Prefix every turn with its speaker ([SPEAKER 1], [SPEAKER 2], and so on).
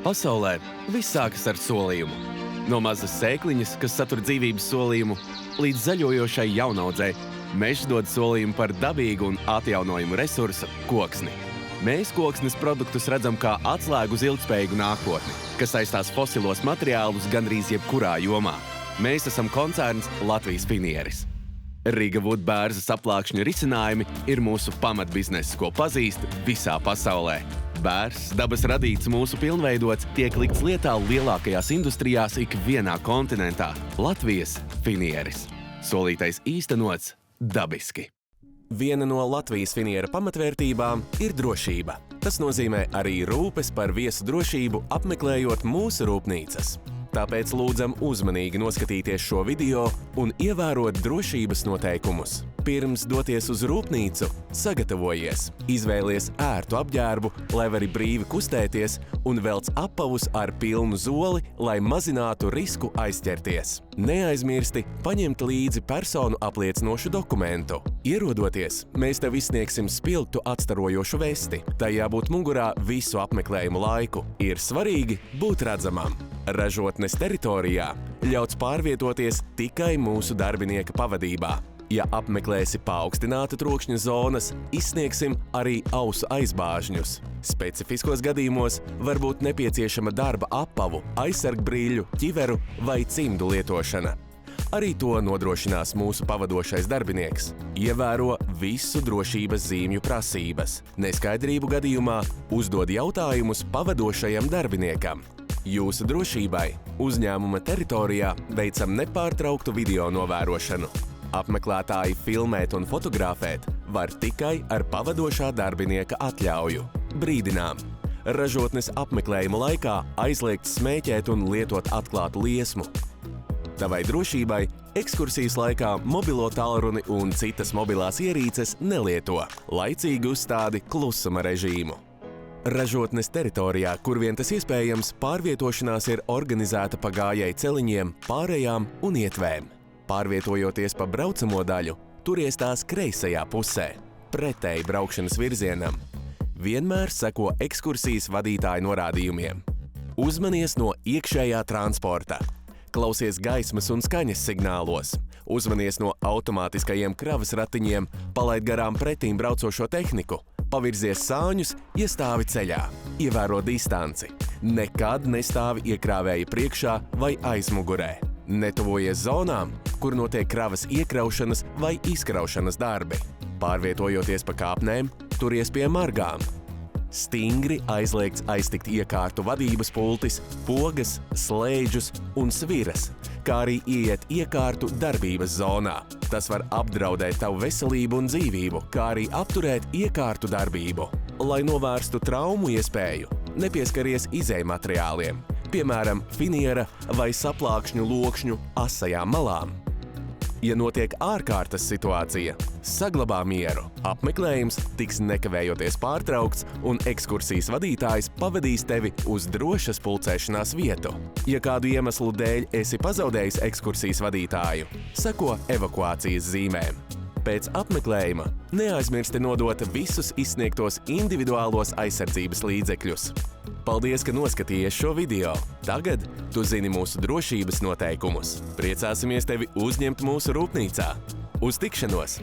[SPEAKER 1] Pasaulē viss sākas ar solījumu. No mazas sēkliņas, kas satur dzīvības solījumu, līdz zaļojošai jaunaudzei, mežs dod solījumu par dabīgu un atjaunojumu resursu – koksni. Mēs koksnes produktus redzam kā atslēgu uz ilgspējīgu nākotni, kas aizstās fosilos materiālus gandrīz jebkurā jomā. Mēs esam koncerns Latvijas Finieris. Riga Wood bērzas aplākšņu risinājumi ir mūsu pamatbizness, ko pazīst visā pasaulē. Bērzs, dabas radīts, mūsu pilnveidots, tiek likts lietā lielākajās industrijās ikvienā kontinentā – Latvijas Finieris. Solītais īstenots dabiski.
[SPEAKER 2] Viena no Latvijas Finiera pamatvērtībām ir drošība. Tas nozīmē arī rūpes par viesu drošību, apmeklējot mūsu rūpnīcas. Tāpēc lūdzam uzmanīgi noskatīties šo video un ievērot drošības noteikumus. Pirms doties uz rūpnīcu, sagatavojies, izvēlies ērtu apģērbu, lai vari brīvi kustēties un velc apavus ar pilnu zoli, lai mazinātu risku aizķerties. Neaizmirsti paņemt līdzi personu apliecinošu dokumentu. Ierodoties, mēs tev izsniegsim spilgtu atstarojošu vesti. Tai jābūt mugurā visu apmeklējumu laiku. Ir svarīgi būt redzamam. Ražotnes teritorijā ļauts pārvietoties tikai mūsu darbinieka pavadībā. Ja apmeklēsi paaugstināta trokšņa zonas, izsniegsim arī ausu aizbāžņus. Specifiskos gadījumos var būt nepieciešama darba apavu, aizsargbrīļu, ķiveru vai cimdu lietošana. Arī to nodrošinās mūsu pavadošais darbinieks. Ievēro visu drošības zīmju prasības. Neskaidrību gadījumā uzdod jautājumus pavadošajam darbiniekam. Jūsu drošībai uzņēmuma teritorijā veicam nepārtrauktu video novērošanu. Apmeklētāji filmēt un fotografēt var tikai ar pavadošā darbinieka atļauju. Brīdinām! Ražotnes apmeklējuma laikā aizliegt smēķēt un lietot atklātu liesmu. Tavai drošībai ekskursijas laikā mobilo tālruni un citas mobilās ierīces nelieto. Laicīgi uzstādi klusuma režīmu. Ražotnes teritorijā, kur vien tas iespējams, pārvietošanās ir organizēta pa gājēju celiņiem, pārējām un ietvēm. Pārvietojoties pa braucamo daļu, turies tās kreisajā pusē, pretēji braukšanas virzienam. Vienmēr seko ekskursijas vadītāju norādījumiem. Uzmanies no iekšējā transporta. Klausies gaismas un skaņas signālos. Uzmanies no automātiskajiem kravas ratiņiem, palaid garām pretīm braucošo tehniku. Pavirzies sāņus, ja stāvi ceļā. Ievēro distanci. Nekad nestāvi iekrāvēja priekšā vai aizmugurē. Netuvojies zonām, kur notiek kravas iekraušanas vai izkraušanas darbi. Pārvietojoties pa kāpnēm, turies pie margām. Stingri aizliegts aiztikt iekārtu vadības pultis, pogas, slēdžus un sviras, kā arī ieiet iekārtu darbības zonā. Tas var apdraudēt tavu veselību un dzīvību, kā arī apturēt iekārtu darbību. Lai novērstu traumu iespēju, nepieskaries izejmateriāliem, piemēram, finiera vai saplākšņu lokšņu asajām malām. Ja notiek ārkārtas situācija, saglabā mieru. Apmeklējums tiks nekavējoties pārtraukts un ekskursijas vadītājs pavadīs tevi uz drošas pulcēšanās vietu. Ja kādu iemeslu dēļ esi pazaudējis ekskursijas vadītāju, seko evakuācijas zīmēm. Pēc apmeklējuma neaizmirsti nodot visus izsniegtos individuālos aizsardzības līdzekļus. Paldies, ka noskatījies šo video! Tagad tu zini mūsu drošības noteikumus. Priecāsimies tevi uzņemt mūsu rūpnīcā! Uz tikšanos!